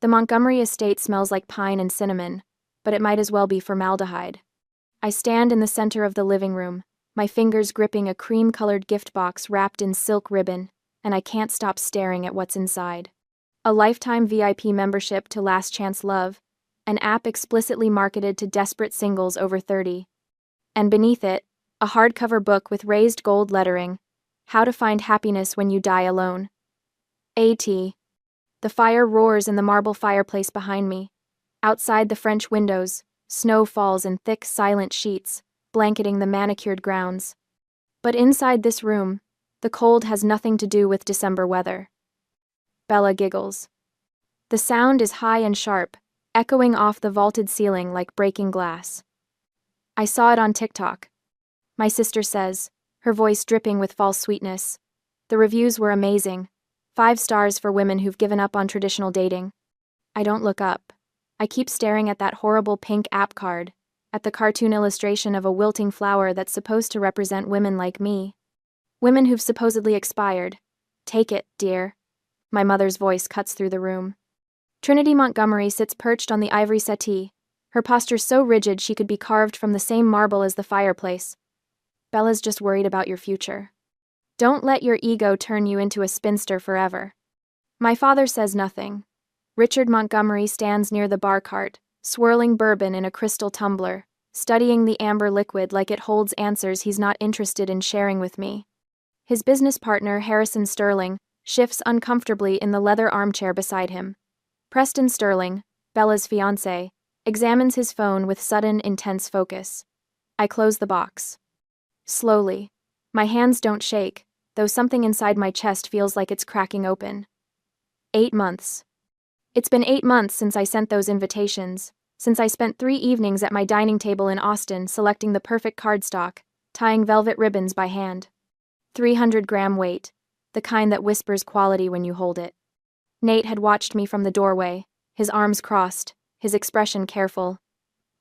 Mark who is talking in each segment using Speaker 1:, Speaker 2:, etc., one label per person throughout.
Speaker 1: The Montgomery estate smells like pine and cinnamon, but it might as well be formaldehyde. I stand in the center of the living room, my fingers gripping a cream-colored gift box wrapped in silk ribbon, and I can't stop staring at what's inside. A lifetime VIP membership to Last Chance Love, an app explicitly marketed to desperate singles over 30. And beneath it, a hardcover book with raised gold lettering, How to Find Happiness When You Die Alone. A.T. The fire roars in the marble fireplace behind me. Outside the French windows, snow falls in thick, silent sheets, blanketing the manicured grounds. But inside this room, the cold has nothing to do with December weather. Bella giggles. The sound is high and sharp, echoing off the vaulted ceiling like breaking glass. I saw it on TikTok. My sister says, her voice dripping with false sweetness. The reviews were amazing. 5 stars for women who've given up on traditional dating. I don't look up. I keep staring at that horrible pink app card, at the cartoon illustration of a wilting flower that's supposed to represent women like me. Women who've supposedly expired. Take it, dear. My mother's voice cuts through the room. Trinity Montgomery sits perched on the ivory settee, her posture so rigid she could be carved from the same marble as the fireplace. Bella's just worried about your future. Don't let your ego turn you into a spinster forever. My father says nothing. Richard Montgomery stands near the bar cart, swirling bourbon in a crystal tumbler, studying the amber liquid like it holds answers he's not interested in sharing with me. His business partner, Harrison Sterling, shifts uncomfortably in the leather armchair beside him. Preston Sterling, Bella's fiancé, examines his phone with sudden, intense focus. I close the box. Slowly. My hands don't shake, though something inside my chest feels like it's cracking open. 8 months. It's been 8 months since I sent those invitations, since I spent 3 evenings at my dining table in Austin selecting the perfect cardstock, tying velvet ribbons by hand. 300-gram weight, the kind that whispers quality when you hold it. Nate had watched me from the doorway, his arms crossed, his expression careful.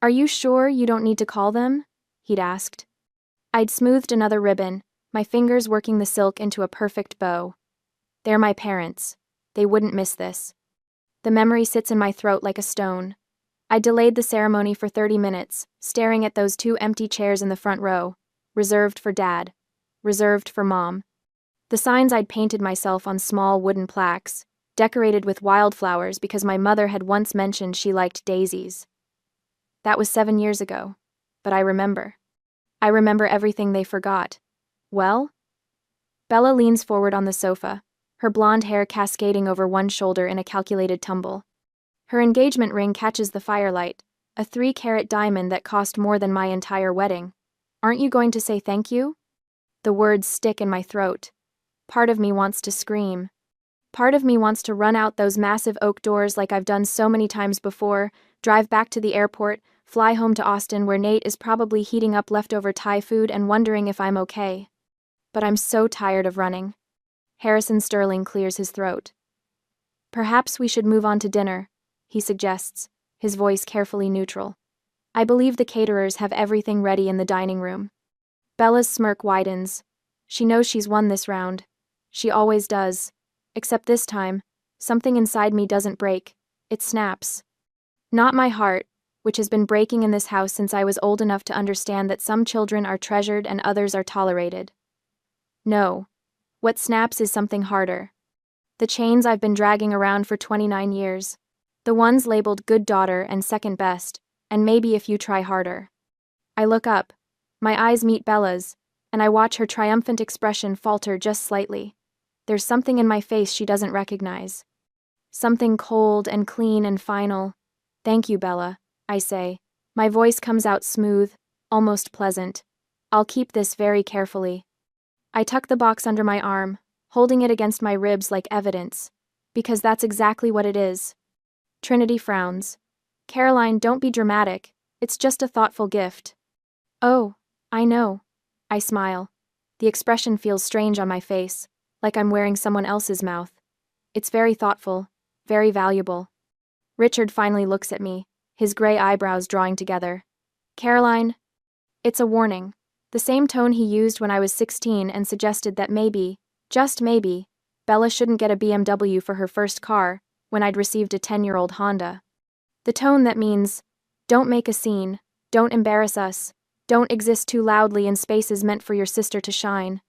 Speaker 1: "Are you sure you don't need to call them?" he'd asked. I'd smoothed another ribbon, my fingers working the silk into a perfect bow. They're my parents. They wouldn't miss this. The memory sits in my throat like a stone. I delayed the ceremony for 30 minutes, staring at those 2 empty chairs in the front row, reserved for Dad, reserved for Mom. The signs I'd painted myself on small wooden plaques, decorated with wildflowers because my mother had once mentioned she liked daisies. That was 7 years ago, but I remember. I remember everything they forgot. Well? Bella leans forward on the sofa, her blonde hair cascading over one shoulder in a calculated tumble. Her engagement ring catches the firelight, a 3-carat diamond that cost more than my entire wedding. Aren't you going to say thank you? The words stick in my throat. Part of me wants to scream. Part of me wants to run out those massive oak doors like I've done so many times before, drive back to the airport, fly home to Austin where Nate is probably heating up leftover Thai food and wondering if I'm okay. But I'm so tired of running. Harrison Sterling clears his throat. "Perhaps we should move on to dinner," he suggests, his voice carefully neutral. I believe the caterers have everything ready in the dining room. Bella's smirk widens. She knows she's won this round. She always does. Except this time, something inside me doesn't break. It snaps. Not my heart, which has been breaking in this house since I was old enough to understand that some children are treasured and others are tolerated. No. What snaps is something harder. The chains I've been dragging around for 29 years. The ones labeled good daughter and second best, and maybe if you try harder. I look up. My eyes meet Bella's, and I watch her triumphant expression falter just slightly. There's something in my face she doesn't recognize. Something cold and clean and final. "Thank you, Bella," I say. My voice comes out smooth, almost pleasant. "I'll keep this very carefully." I tuck the box under my arm, holding it against my ribs like evidence, because that's exactly what it is. Trinity frowns. "Caroline, don't be dramatic. It's just a thoughtful gift." "Oh, I know." I smile. The expression feels strange on my face, like I'm wearing someone else's mouth. It's very thoughtful, very valuable. Richard finally looks at me, his gray eyebrows drawing together. "Caroline." It's a warning. The same tone he used when I was 16 and suggested that maybe, just maybe, Bella shouldn't get a BMW for her first car, when I'd received a 10-year-old Honda. The tone that means, don't make a scene, don't embarrass us, don't exist too loudly in spaces meant for your sister to shine.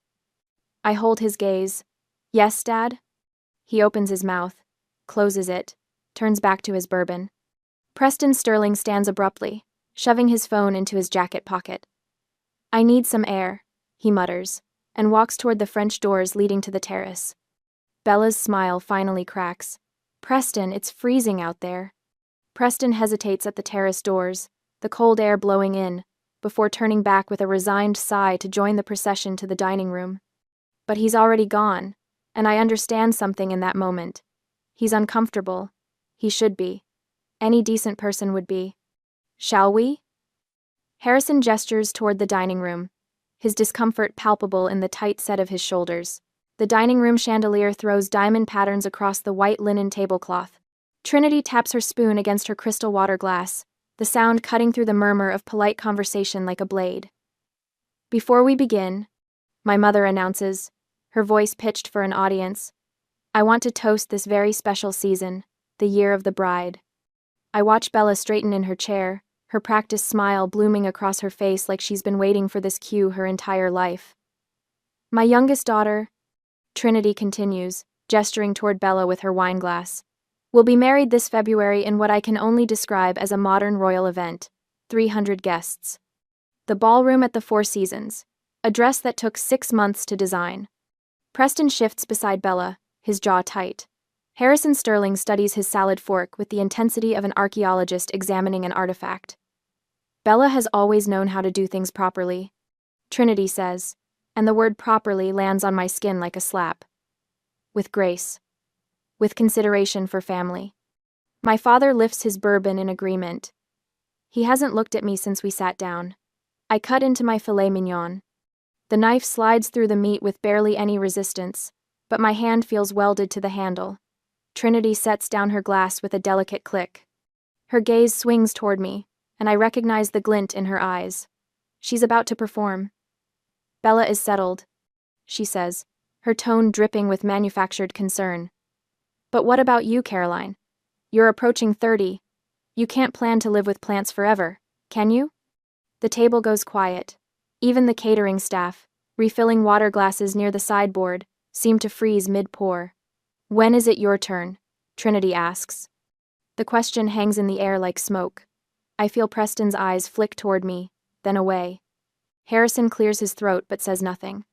Speaker 1: I hold his gaze. Yes, Dad? He opens his mouth, closes it, turns back to his bourbon. Preston Sterling stands abruptly, shoving his phone into his jacket pocket. I need some air, he mutters, and walks toward the French doors leading to the terrace. Bella's smile finally cracks. Preston, it's freezing out there. Preston hesitates at the terrace doors, the cold air blowing in, before turning back with a resigned sigh to join the procession to the dining room. But he's already gone, and I understand something in that moment. He's uncomfortable. He should be. Any decent person would be. Shall we? Harrison gestures toward the dining room, his discomfort palpable in the tight set of his shoulders. The dining room chandelier throws diamond patterns across the white linen tablecloth. Trinity taps her spoon against her crystal water glass, the sound cutting through the murmur of polite conversation like a blade. Before we begin, my mother announces, her voice pitched for an audience, I want to toast this very special season, the year of the bride. I watch Bella straighten in her chair, her practiced smile blooming across her face like she's been waiting for this cue her entire life. My youngest daughter, Trinity continues, gesturing toward Bella with her wine glass, will be married this February in what I can only describe as a modern royal event, 300 guests. The ballroom at the Four Seasons, a dress that took 6 months to design. Preston shifts beside Bella, his jaw tight. Harrison Sterling studies his salad fork with the intensity of an archaeologist examining an artifact. Bella has always known how to do things properly, Trinity says, and the word properly lands on my skin like a slap. With grace. With consideration for family. My father lifts his bourbon in agreement. He hasn't looked at me since we sat down. I cut into my filet mignon. The knife slides through the meat with barely any resistance, but my hand feels welded to the handle. Trinity sets down her glass with a delicate click. Her gaze swings toward me, and I recognize the glint in her eyes. She's about to perform. Bella is settled, she says, her tone dripping with manufactured concern. But what about you, Caroline? You're approaching 30. You can't plan to live with plants forever, can you? The table goes quiet. Even the catering staff, refilling water glasses near the sideboard, seem to freeze mid-pour. When is it your turn? Trinity asks. The question hangs in the air like smoke. I feel Preston's eyes flick toward me, then away. Harrison clears his throat but says nothing.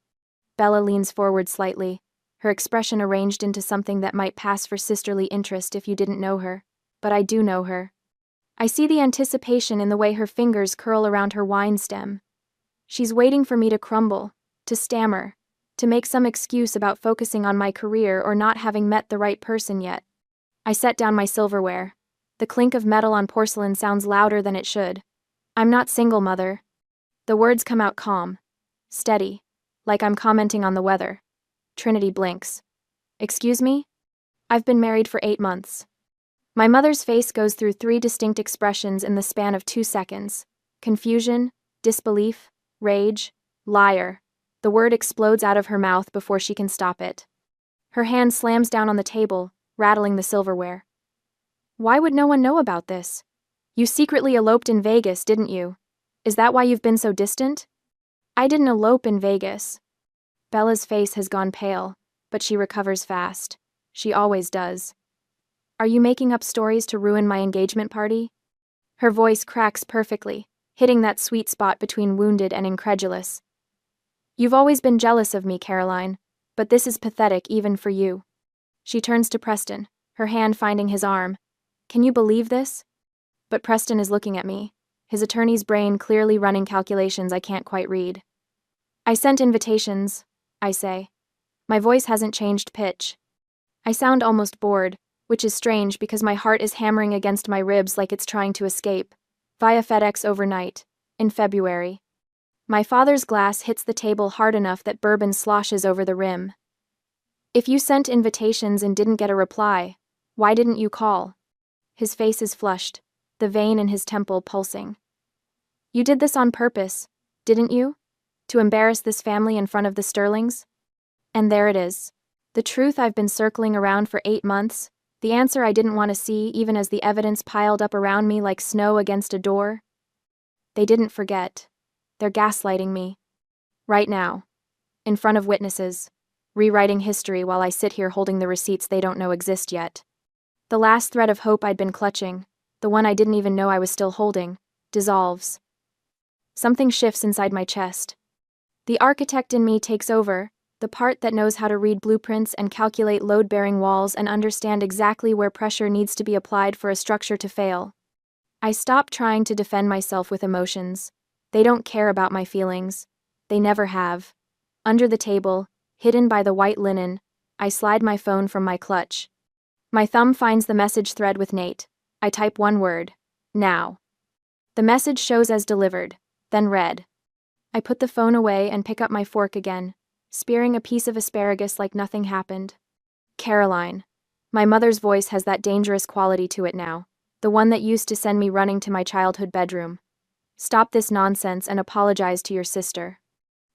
Speaker 1: Bella leans forward slightly, her expression arranged into something that might pass for sisterly interest if you didn't know her. But I do know her. I see the anticipation in the way her fingers curl around her wine stem. She's waiting for me to crumble, to stammer, to make some excuse about focusing on my career or not having met the right person yet. I set down my silverware. The clink of metal on porcelain sounds louder than it should. I'm not single, Mother. The words come out calm, steady, like I'm commenting on the weather. Trinity blinks. Excuse me? I've been married for 8 months. My mother's face goes through 3 distinct expressions in the span of 2 seconds. Confusion, disbelief, rage, liar. The word explodes out of her mouth before she can stop it. Her hand slams down on the table, rattling the silverware. Why would no one know about this? You secretly eloped in Vegas, didn't you? Is that why you've been so distant? I didn't elope in Vegas. Bella's face has gone pale, but she recovers fast. She always does. Are you making up stories to ruin my engagement party? Her voice cracks perfectly, hitting that sweet spot between wounded and incredulous. You've always been jealous of me, Caroline, but this is pathetic even for you. She turns to Preston, her hand finding his arm. Can you believe this? But Preston is looking at me, his attorney's brain clearly running calculations I can't quite read. I sent invitations, I say. My voice hasn't changed pitch. I sound almost bored, which is strange because my heart is hammering against my ribs like it's trying to escape. Via FedEx overnight, in February. My father's glass hits the table hard enough that bourbon sloshes over the rim. If you sent invitations and didn't get a reply, why didn't you call? His face is flushed, the vein in his temple pulsing. You did this on purpose, didn't you? To embarrass this family in front of the Sterlings? And there it is. The truth I've been circling around for 8 months, The answer I didn't want to see, even as the evidence piled up around me like snow against a door. They didn't forget. They're gaslighting me. Right now. In front of witnesses. Rewriting history while I sit here holding the receipts they don't know exist yet. The last thread of hope I'd been clutching, the one I didn't even know I was still holding, dissolves. Something shifts inside my chest. The architect in me takes over, the part that knows how to read blueprints and calculate load-bearing walls and understand exactly where pressure needs to be applied for a structure to fail. I stop trying to defend myself with emotions. They don't care about my feelings. They never have. Under the table, hidden by the white linen, I slide my phone from my clutch. My thumb finds the message thread with Nate. I type one word. Now. The message shows as delivered, then read. I put the phone away and pick up my fork again, spearing a piece of asparagus like nothing happened. Caroline. My mother's voice has that dangerous quality to it now, the one that used to send me running to my childhood bedroom. Stop this nonsense and apologize to your sister.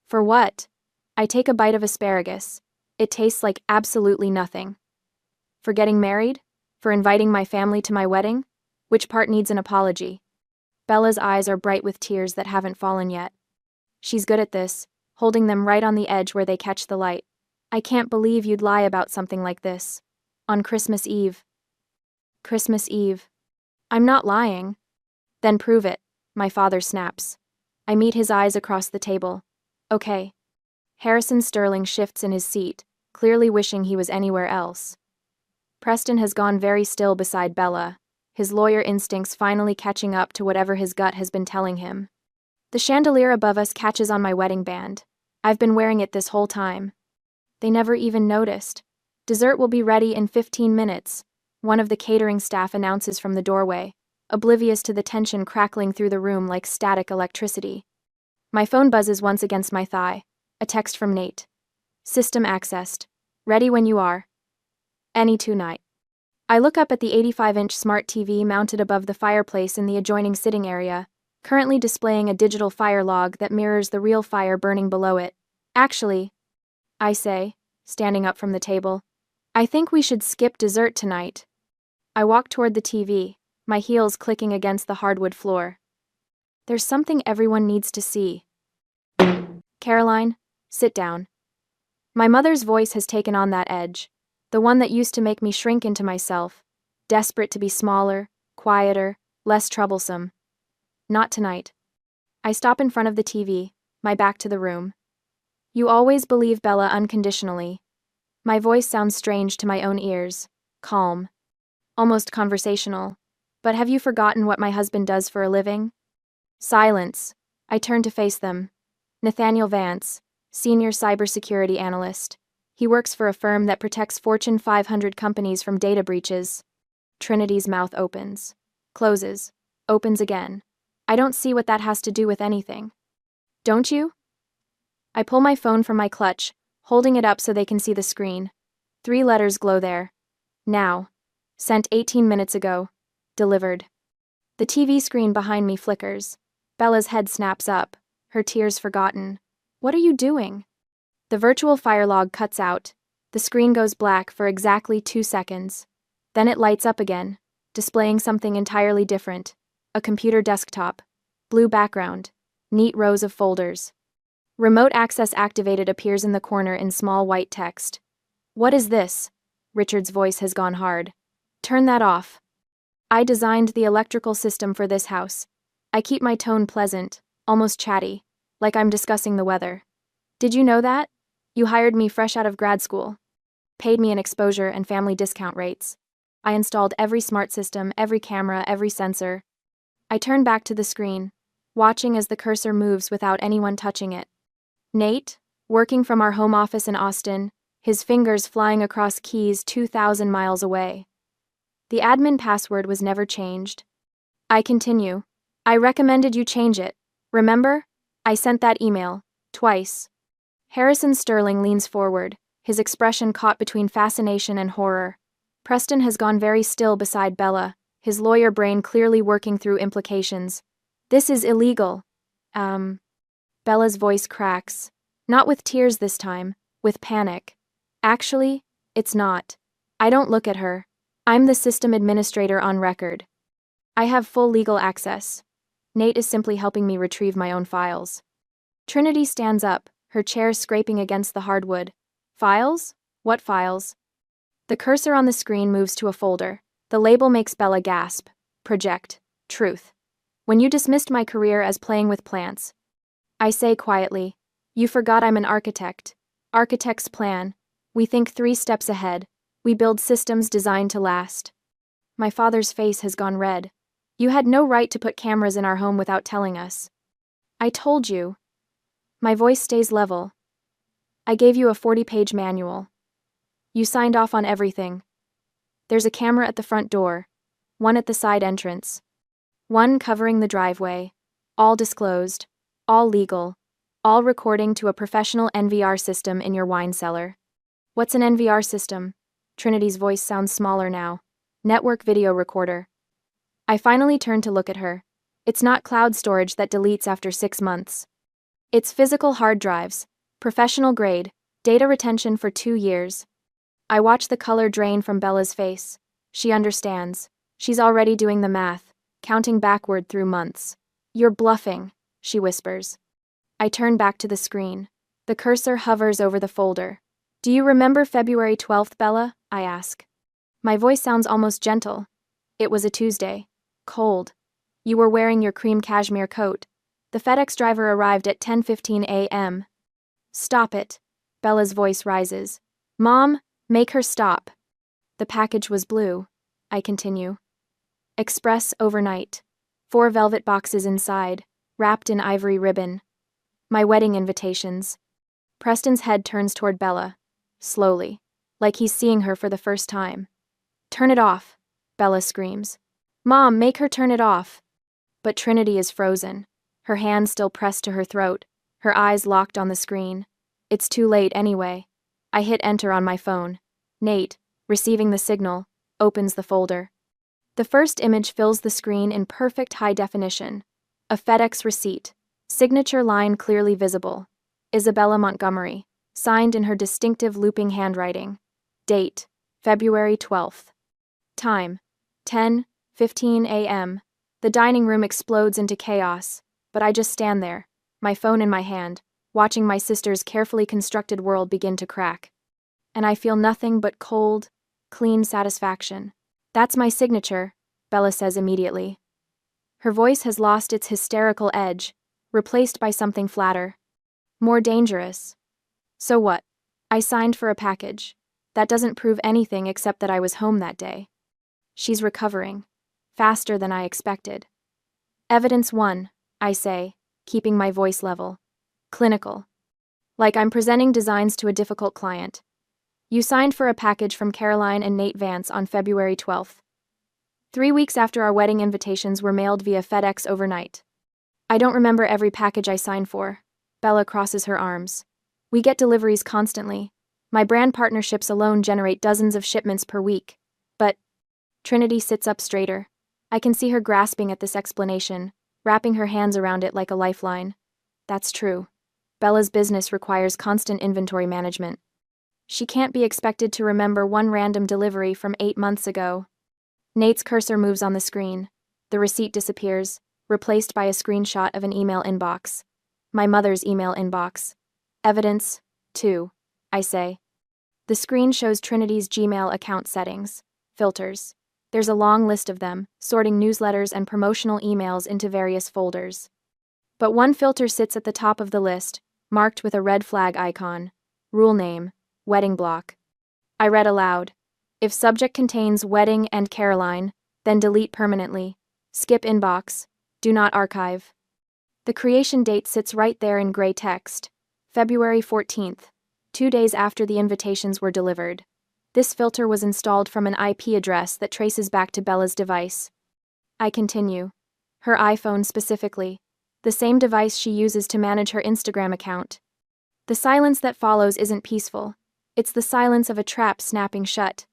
Speaker 1: For what? I take a bite of asparagus. It tastes like absolutely nothing. For getting married? For inviting my family to my wedding? Which part needs an apology? Bella's eyes are bright with tears that haven't fallen yet. She's good at this, holding them right on the edge where they catch the light. I can't believe you'd lie about something like this. On Christmas Eve. Christmas Eve. I'm not lying. Then prove it, my father snaps. I meet his eyes across the table. Okay. Harrison Sterling shifts in his seat, clearly wishing he was anywhere else. Preston has gone very still beside Bella, his lawyer instincts finally catching up to whatever his gut has been telling him. The chandelier above us catches on my wedding band. I've been wearing it this whole time. They never even noticed. Dessert will be ready in 15 minutes, one of the catering staff announces from the doorway, oblivious to the tension crackling through the room like static electricity. My phone buzzes once against my thigh. A text from Nate. System accessed. Ready when you are. Any tonight. I look up at the 85-inch smart TV mounted above the fireplace in the adjoining sitting area, currently displaying a digital fire log that mirrors the real fire burning below it. Actually, I say, standing up from the table, I think we should skip dessert tonight. I walk toward the TV, my heels clicking against the hardwood floor. There's something everyone needs to see. Caroline, sit down. My mother's voice has taken on that edge, the one that used to make me shrink into myself, desperate to be smaller, quieter, less troublesome. Not tonight. I stop in front of the TV, my back to the room. You always believe Bella unconditionally. My voice sounds strange to my own ears, calm, almost conversational. But have you forgotten what my husband does for a living? Silence. I turn to face them. Nathaniel Vance, senior cybersecurity analyst. He works for a firm that protects Fortune 500 companies from data breaches. Trinity's mouth opens, closes, opens again. I don't see what that has to do with anything. Don't you? I pull my phone from my clutch, holding it up so they can see the screen. 3 letters glow there. Now. Sent 18 minutes ago. Delivered. The TV screen behind me flickers. Bella's head snaps up, her tears forgotten. What are you doing? The virtual fire log cuts out. The screen goes black for exactly 2 seconds. Then it lights up again, displaying something entirely different. A computer desktop. Blue background. Neat rows of folders. Remote access activated appears in the corner in small white text. What is this? Richard's voice has gone hard. Turn that off. I designed the electrical system for this house. I keep my tone pleasant, almost chatty, like I'm discussing the weather. Did you know that? You hired me fresh out of grad school. Paid me an exposure and family discount rates. I installed every smart system, every camera, every sensor. I turn back to the screen, watching as the cursor moves without anyone touching it. Nate, working from our home office in Austin, his fingers flying across keys 2,000 miles away. The admin password was never changed. I continue. I recommended you change it. Remember? I sent that email. Twice. Harrison Sterling leans forward, his expression caught between fascination and horror. Preston has gone very still beside Bella, his lawyer brain clearly working through implications. This is illegal. Bella's voice cracks. Not with tears this time, with panic. Actually, it's not. I don't look at her. I'm the system administrator on record. I have full legal access. Nate is simply helping me retrieve my own files. Trinity stands up, her chair scraping against the hardwood. Files? What files? The cursor on the screen moves to a folder. The label makes Bella gasp. Project. Truth. When you dismissed my career as playing with plants. I say quietly. You forgot I'm an architect. Architect's plan. We think 3 steps ahead. We build systems designed to last. My father's face has gone red. You had no right to put cameras in our home without telling us. I told you. My voice stays level. I gave you a 40-page manual. You signed off on everything. There's a camera at the front door, one at the side entrance, one covering the driveway, all disclosed, all legal, all recording to a professional NVR system in your wine cellar. What's an NVR system? Trinity's voice sounds smaller now. Network video recorder. I finally turn to look at her. It's not cloud storage that deletes after 6 months. It's physical hard drives, professional grade, data retention for 2 years. I watch the color drain from Bella's face. She understands. She's already doing the math, counting backward through months. You're bluffing, she whispers. I turn back to the screen. The cursor hovers over the folder. Do you remember February 12th, Bella? I ask. My voice sounds almost gentle. It was a Tuesday. Cold. You were wearing your cream cashmere coat. The FedEx driver arrived at 10:15 a.m. Stop it. Bella's voice rises. Mom, make her stop. The package was blue. I continue. Express overnight. 4 velvet boxes inside, wrapped in ivory ribbon. My wedding invitations. Preston's head turns toward Bella. Slowly, like he's seeing her for the first time. Turn it off, Bella screams. Mom, make her turn it off. But Trinity is frozen, her hand still pressed to her throat, her eyes locked on the screen. It's too late anyway. I hit enter on my phone. Nate, receiving the signal, opens the folder. The first image fills the screen in perfect high definition. A FedEx receipt, signature line clearly visible. Isabella Montgomery, signed in her distinctive looping handwriting. Date, February 12th. Time, 10:15 a.m. The dining room explodes into chaos, but I just stand there, my phone in my hand, watching my sister's carefully constructed world begin to crack. And I feel nothing but cold, clean satisfaction. That's my signature, Bella says immediately. Her voice has lost its hysterical edge, replaced by something flatter. More dangerous. So what? I signed for a package. That doesn't prove anything except that I was home that day. She's recovering. Faster than I expected. Evidence 1, I say, keeping my voice level. Clinical. Like I'm presenting designs to a difficult client. You signed for a package from Caroline and Nate Vance on February 12th. 3 weeks after our wedding invitations were mailed via FedEx overnight. I don't remember every package I signed for. Bella crosses her arms. We get deliveries constantly. My brand partnerships alone generate dozens of shipments per week. But Trinity sits up straighter. I can see her grasping at this explanation, wrapping her hands around it like a lifeline. That's true. Bella's business requires constant inventory management. She can't be expected to remember one random delivery from 8 months ago. Nate's cursor moves on the screen. The receipt disappears, replaced by a screenshot of an email inbox. My mother's email inbox. Evidence 2, I say. The screen shows Trinity's Gmail account settings. Filters. There's a long list of them, sorting newsletters and promotional emails into various folders. But one filter sits at the top of the list, marked with a red flag icon. Rule name, wedding block. I read aloud. If subject contains wedding and Caroline, then delete permanently. Skip inbox. Do not archive. The creation date sits right there in gray text. February 14th, 2 days after the invitations were delivered. This filter was installed from an IP address that traces back to Bella's device. I continue. Her iPhone specifically. The same device she uses to manage her Instagram account. The silence that follows isn't peaceful. It's the silence of a trap snapping shut.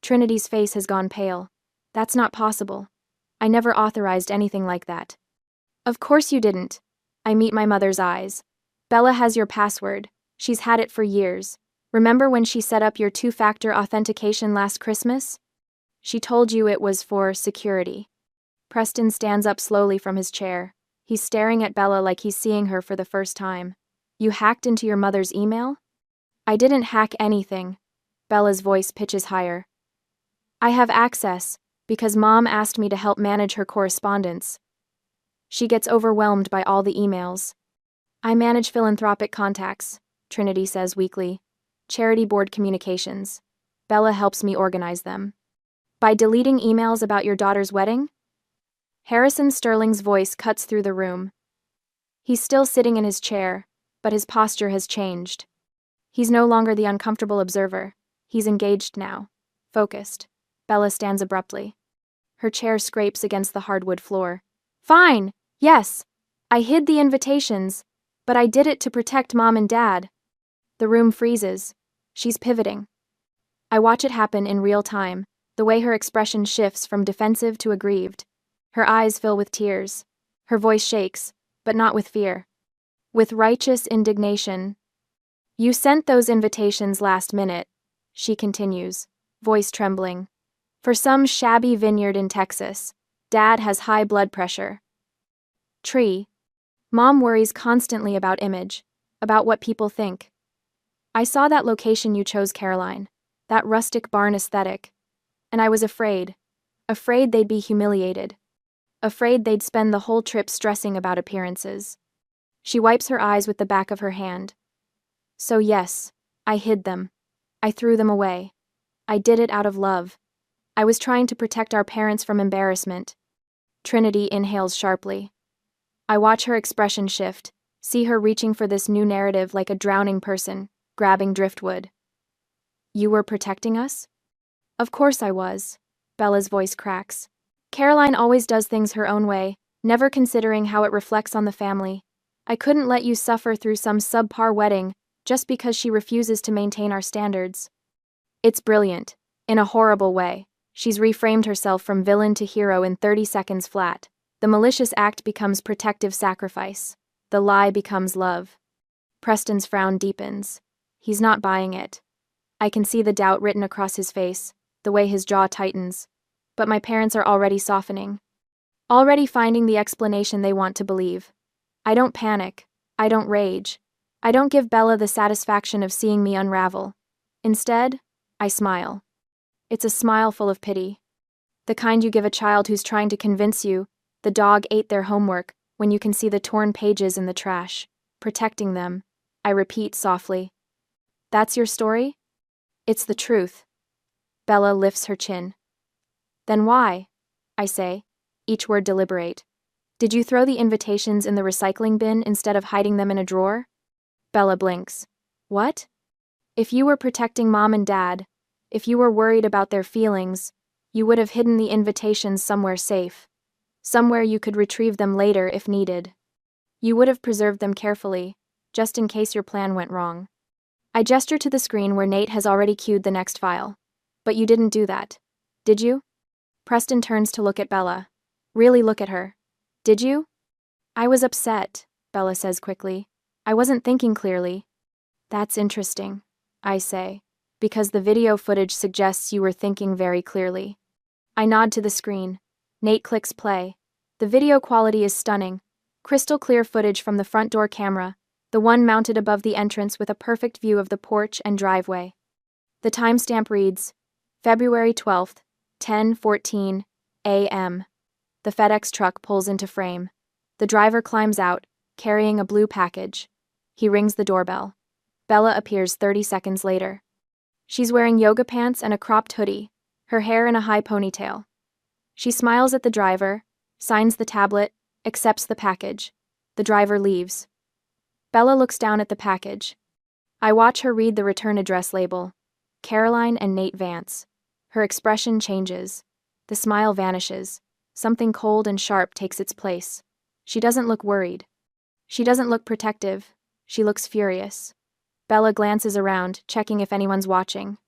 Speaker 1: Trinity's face has gone pale. That's not possible. I never authorized anything like that. Of course you didn't. I meet my mother's eyes. Bella has your password. She's had it for years. Remember when she set up your 2-factor authentication last Christmas? She told you it was for security. Preston stands up slowly from his chair. He's staring at Bella like he's seeing her for the first time. You hacked into your mother's email? I didn't hack anything. Bella's voice pitches higher. I have access, because Mom asked me to help manage her correspondence. She gets overwhelmed by all the emails. I manage philanthropic contacts, Trinity says weakly. Charity board communications. Bella helps me organize them. By deleting emails about your daughter's wedding? Harrison Sterling's voice cuts through the room. He's still sitting in his chair, but his posture has changed. He's no longer the uncomfortable observer. He's engaged now. Focused. Bella stands abruptly. Her chair scrapes against the hardwood floor. Fine, yes. I hid the invitations, but I did it to protect Mom and Dad. The room freezes. She's pivoting. I watch it happen in real time, the way her expression shifts from defensive to aggrieved. Her eyes fill with tears. Her voice shakes, but not with fear. With righteous indignation. You sent those invitations last minute, she continues, voice trembling. For some shabby vineyard in Texas. Dad has high blood pressure. Tree. Mom worries constantly about image, about what people think. I saw that location you chose, Caroline, that rustic barn aesthetic, and I was afraid they'd be humiliated, afraid they'd spend the whole trip stressing about appearances. She wipes her eyes with the back of her hand. So yes, I hid them. I threw them away. I did it out of love. I was trying to protect our parents from embarrassment. Trinity inhales sharply. I watch her expression shift, see her reaching for this new narrative like a drowning person, grabbing driftwood. You were protecting us? Of course I was. Bella's voice cracks. Caroline always does things her own way, never considering how it reflects on the family. I couldn't let you suffer through some subpar wedding just because she refuses to maintain our standards. It's brilliant. In a horrible way. She's reframed herself from villain to hero in 30 seconds flat. The malicious act becomes protective sacrifice. The lie becomes love. Preston's frown deepens. He's not buying it. I can see the doubt written across his face, the way his jaw tightens. But my parents are already softening. Already finding the explanation they want to believe. I don't panic. I don't rage. I don't give Bella the satisfaction of seeing me unravel. Instead, I smile. It's a smile full of pity. The kind you give a child who's trying to convince you the dog ate their homework when you can see the torn pages in the trash. Protecting them, I repeat softly. That's your story? It's the truth. Bella lifts her chin. Then why? I say, each word deliberate. Did you throw the invitations in the recycling bin instead of hiding them in a drawer? Bella blinks. What? If you were protecting Mom and Dad, if you were worried about their feelings, you would have hidden the invitations somewhere safe. Somewhere you could retrieve them later if needed. You would have preserved them carefully, just in case your plan went wrong. I gesture to the screen where Nate has already queued the next file. But you didn't do that. Did you? Preston turns to look at Bella. Really look at her. Did you? I was upset, Bella says quickly. I wasn't thinking clearly. That's interesting, I say, because the video footage suggests you were thinking very clearly. I nod to the screen. Nate clicks play. The video quality is stunning. Crystal clear footage from the front door camera, the one mounted above the entrance with a perfect view of the porch and driveway. The timestamp reads, February 12th, 10:14 a.m. The FedEx truck pulls into frame. The driver climbs out, carrying a blue package. He rings the doorbell. Bella appears 30 seconds later. She's wearing yoga pants and a cropped hoodie, her hair in a high ponytail. She smiles at the driver, signs the tablet, accepts the package. The driver leaves. Bella looks down at the package. I watch her read the return address label. Caroline and Nate Vance. Her expression changes. The smile vanishes. Something cold and sharp takes its place. She doesn't look worried. She doesn't look protective. She looks furious. Bella glances around, checking if anyone's watching.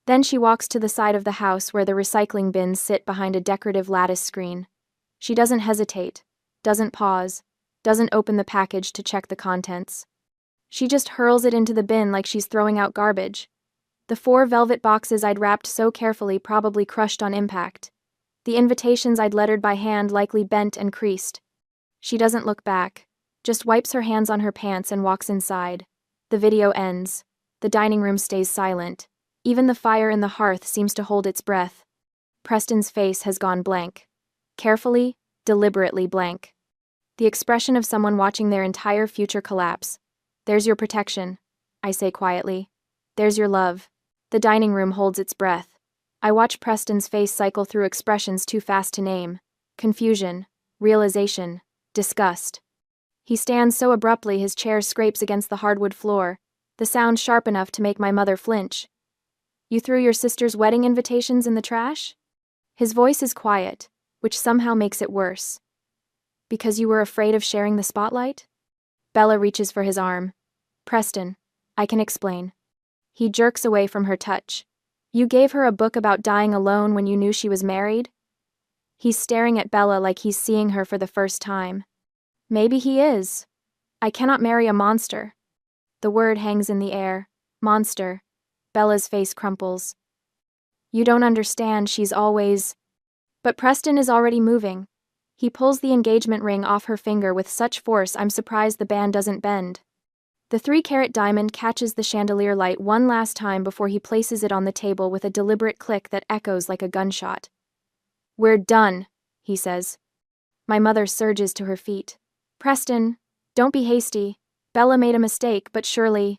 Speaker 1: Then she walks to the side of the house where the recycling bins sit behind a decorative lattice screen. She doesn't hesitate, doesn't pause, doesn't open the package to check the contents. She just hurls it into the bin like she's throwing out garbage. The 4 velvet boxes I'd wrapped so carefully probably crushed on impact. The invitations I'd lettered by hand likely bent and creased. She doesn't look back, just wipes her hands on her pants and walks inside. The video ends. The dining room stays silent. Even the fire in the hearth seems to hold its breath. Preston's face has gone blank. Carefully, deliberately blank. The expression of someone watching their entire future collapse. There's your protection, I say quietly. There's your love. The dining room holds its breath. I watch Preston's face cycle through expressions too fast to name. Confusion, realization, disgust. He stands so abruptly his chair scrapes against the hardwood floor, the sound sharp enough to make my mother flinch. You threw your sister's wedding invitations in the trash? His voice is quiet, which somehow makes it worse. Because you were afraid of sharing the spotlight? Bella reaches for his arm. Preston, I can explain. He jerks away from her touch. You gave her a book about dying alone when you knew she was married? He's staring at Bella like he's seeing her for the first time. Maybe he is. I cannot marry a monster. The word hangs in the air. Monster. Bella's face crumples. You don't understand, she's always... But Preston is already moving. He pulls the engagement ring off her finger with such force I'm surprised the band doesn't bend. The 3-carat diamond catches the chandelier light one last time before he places it on the table with a deliberate click that echoes like a gunshot. We're done, he says. My mother surges to her feet. Preston, don't be hasty. Bella made a mistake, but surely...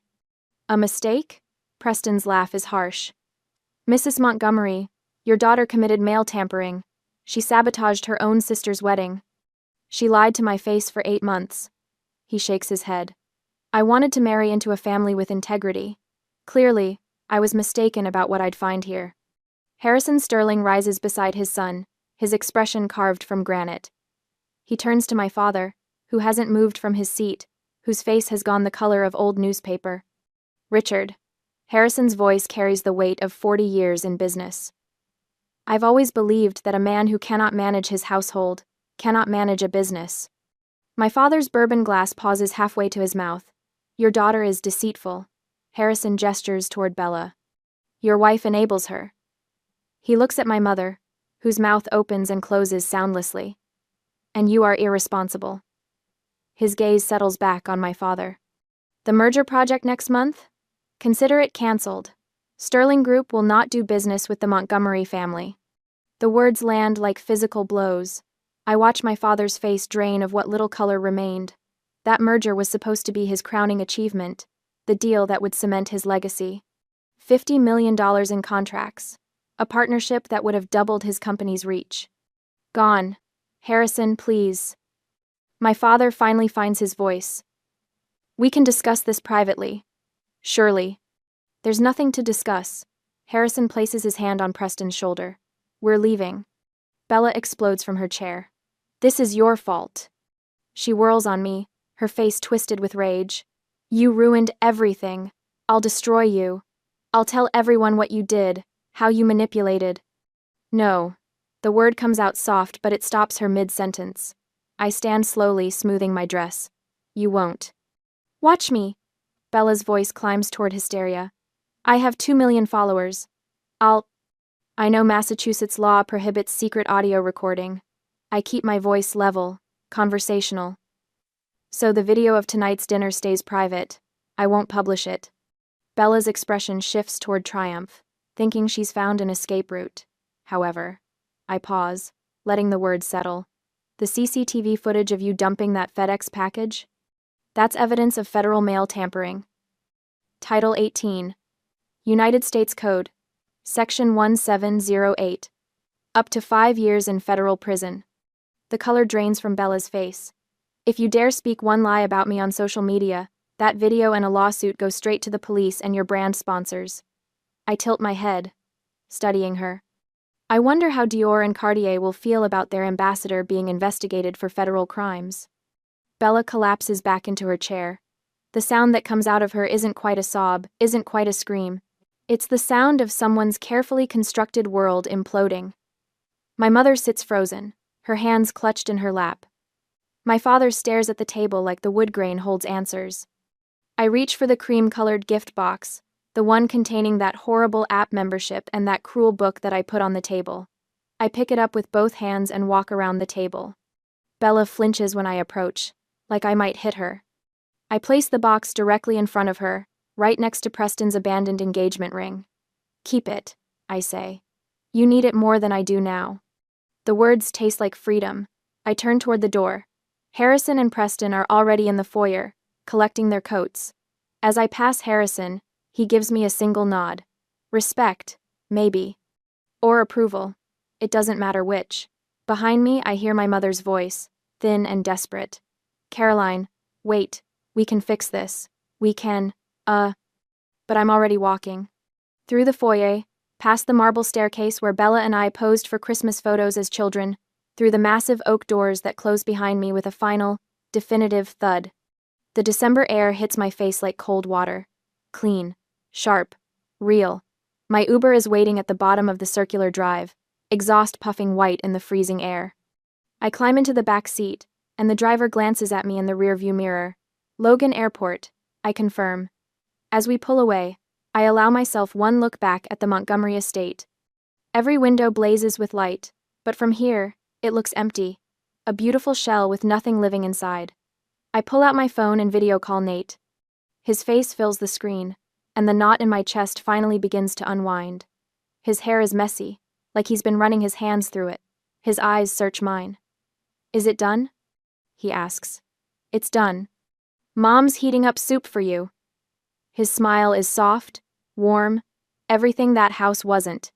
Speaker 1: A mistake? Preston's laugh is harsh. Mrs. Montgomery, your daughter committed mail tampering. She sabotaged her own sister's wedding. She lied to my face for 8 months. He shakes his head. I wanted to marry into a family with integrity. Clearly, I was mistaken about what I'd find here. Harrison Sterling rises beside his son, his expression carved from granite. He turns to my father, who hasn't moved from his seat, whose face has gone the color of old newspaper. Richard. Harrison's voice carries the weight of 40 years in business. I've always believed that a man who cannot manage his household cannot manage a business. My father's bourbon glass pauses halfway to his mouth. Your daughter is deceitful. Harrison gestures toward Bella. Your wife enables her. He looks at my mother, whose mouth opens and closes soundlessly. And you are irresponsible. His gaze settles back on my father. The merger project next month? Consider it cancelled. Sterling Group will not do business with the Montgomery family. The words land like physical blows. I watch my father's face drain of what little color remained. That merger was supposed to be his crowning achievement, the deal that would cement his legacy. $50 million in contracts. A partnership that would have doubled his company's reach. Gone. Harrison, please. My father finally finds his voice. We can discuss this privately. Surely. There's nothing to discuss. Harrison places his hand on Preston's shoulder. We're leaving. Bella explodes from her chair. This is your fault. She whirls on me, her face twisted with rage. You ruined everything. I'll destroy you. I'll tell everyone what you did, how you manipulated. No. The word comes out soft, but it stops her mid-sentence. I stand slowly, smoothing my dress. You won't. Watch me. Bella's voice climbs toward hysteria. I have 2 million followers. I know Massachusetts law prohibits secret audio recording. I keep my voice level, conversational. So the video of tonight's dinner stays private. I won't publish it. Bella's expression shifts toward triumph, thinking she's found an escape route. However, I pause, letting the words settle. The CCTV footage of you dumping that FedEx package? That's evidence of federal mail tampering. Title 18. United States Code. Section 1708. Up to 5 years in federal prison. The color drains from Bella's face. If you dare speak one lie about me on social media, that video and a lawsuit go straight to the police and your brand sponsors. I tilt my head, studying her. I wonder how Dior and Cartier will feel about their ambassador being investigated for federal crimes. Bella collapses back into her chair. The sound that comes out of her isn't quite a sob, isn't quite a scream. It's the sound of someone's carefully constructed world imploding. My mother sits frozen, her hands clutched in her lap. My father stares at the table like the wood grain holds answers. I reach for the cream-colored gift box, The one containing that horrible app membership and that cruel book that I put on the table. I pick it up with both hands and walk around the table. Bella flinches when I approach, like I might hit her. I place the box directly in front of her, right next to Preston's abandoned engagement ring. Keep it, I say. You need it more than I do now. The words taste like freedom. I turn toward the door. Harrison and Preston are already in the foyer, collecting their coats. As I pass Harrison, he gives me a single nod. Respect, maybe. Or approval. It doesn't matter which. Behind me, I hear my mother's voice, thin and desperate. Caroline, wait, we can fix this. We can, But I'm already walking. Through the foyer, past the marble staircase where Bella and I posed for Christmas photos as children, through the massive oak doors that close behind me with a final, definitive thud. The December air hits my face like cold water. Clean, sharp, real. My Uber is waiting at the bottom of the circular drive, exhaust puffing white in the freezing air. I climb into the back seat, and the driver glances at me in the rearview mirror. Logan Airport, I confirm. As we pull away, I allow myself one look back at the Montgomery estate. Every window blazes with light, but from here, it looks empty. A beautiful shell with nothing living inside. I pull out my phone and video call Nate. His face fills the screen, and the knot in my chest finally begins to unwind. His hair is messy, like he's been running his hands through it. His eyes search mine. Is it done? He asks. It's done. Mom's heating up soup for you. His smile is soft, warm, everything that house wasn't.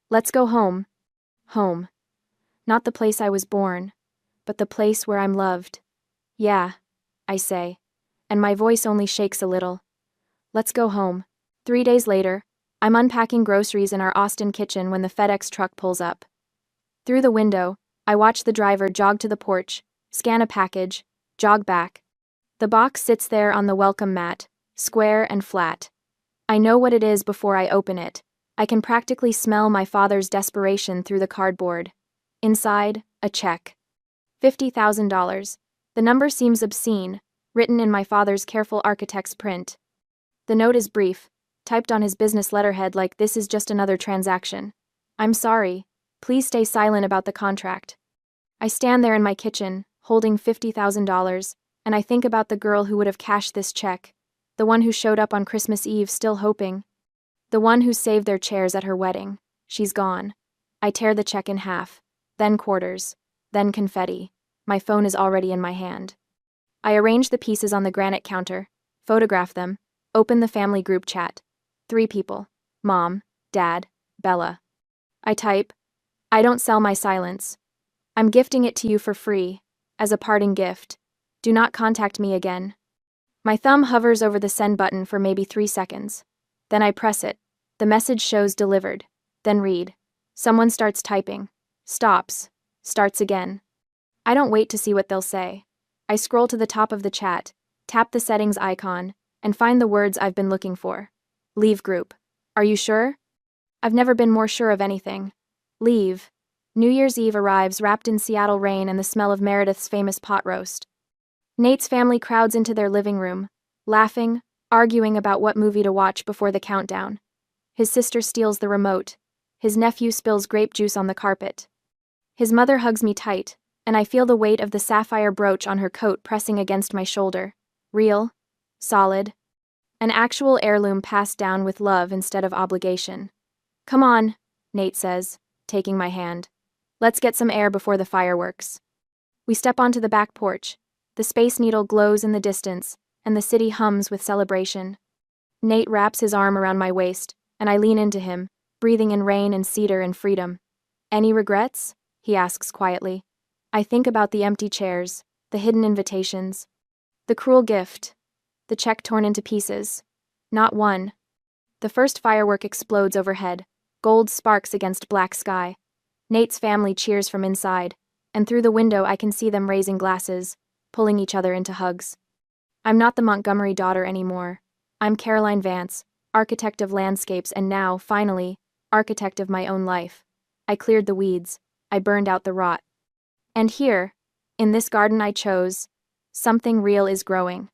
Speaker 1: Let's go home. Home. Not the place I was born, but the place where I'm loved. Yeah, I say, and my voice only shakes a little. Let's go home. 3 days later, I'm unpacking groceries in our Austin kitchen when the FedEx truck pulls up. Through the window, I watch the driver jog to the porch, scan a package, jog back. The box sits there on the welcome mat, square and flat. I know what it is before I open it. I can practically smell my father's desperation through the cardboard. Inside, a check. $50,000. The number seems obscene, written in my father's careful architect's print. The note is brief, typed on his business letterhead like this is just another transaction. I'm sorry. Please stay silent about the contract. I stand there in my kitchen, holding $50,000, and I think about the girl who would have cashed this check, the one who showed up on Christmas Eve still hoping, the one who saved their chairs at her wedding. She's gone. I tear the check in half, then quarters, then confetti. My phone is already in my hand. I arrange the pieces on the granite counter, photograph them, open the family group chat. 3 people. Mom, Dad, Bella. I type, I don't sell my silence. I'm gifting it to you for free, as a parting gift. Do not contact me again. My thumb hovers over the send button for maybe 3 seconds. Then I press it. The message shows delivered. Then read. Someone starts typing. Stops. Starts again. I don't wait to see what they'll say. I scroll to the top of the chat, tap the settings icon, and find the words I've been looking for. Leave group. Are you sure? I've never been more sure of anything. Leave. New Year's Eve arrives wrapped in Seattle rain and the smell of Meredith's famous pot roast. Nate's family crowds into their living room, laughing, arguing about what movie to watch before the countdown. His sister steals the remote. His nephew spills grape juice on the carpet. His mother hugs me tight, and I feel the weight of the sapphire brooch on her coat pressing against my shoulder. Real. Solid. An actual heirloom passed down with love instead of obligation. Come on, Nate says, taking my hand. Let's get some air before the fireworks. We step onto the back porch. The Space Needle glows in the distance, and the city hums with celebration. Nate wraps his arm around my waist, and I lean into him, breathing in rain and cedar and freedom. Any regrets? He asks quietly. I think about the empty chairs, the hidden invitations, the cruel gift, the check torn into pieces. Not one. The first firework explodes overhead, gold sparks against black sky. Nate's family cheers from inside, and through the window I can see them raising glasses, pulling each other into hugs. I'm not the Montgomery daughter anymore. I'm Caroline Vance, architect of landscapes and now, finally, architect of my own life. I cleared the weeds. I burned out the rot. And here, in this garden I chose, something real is growing.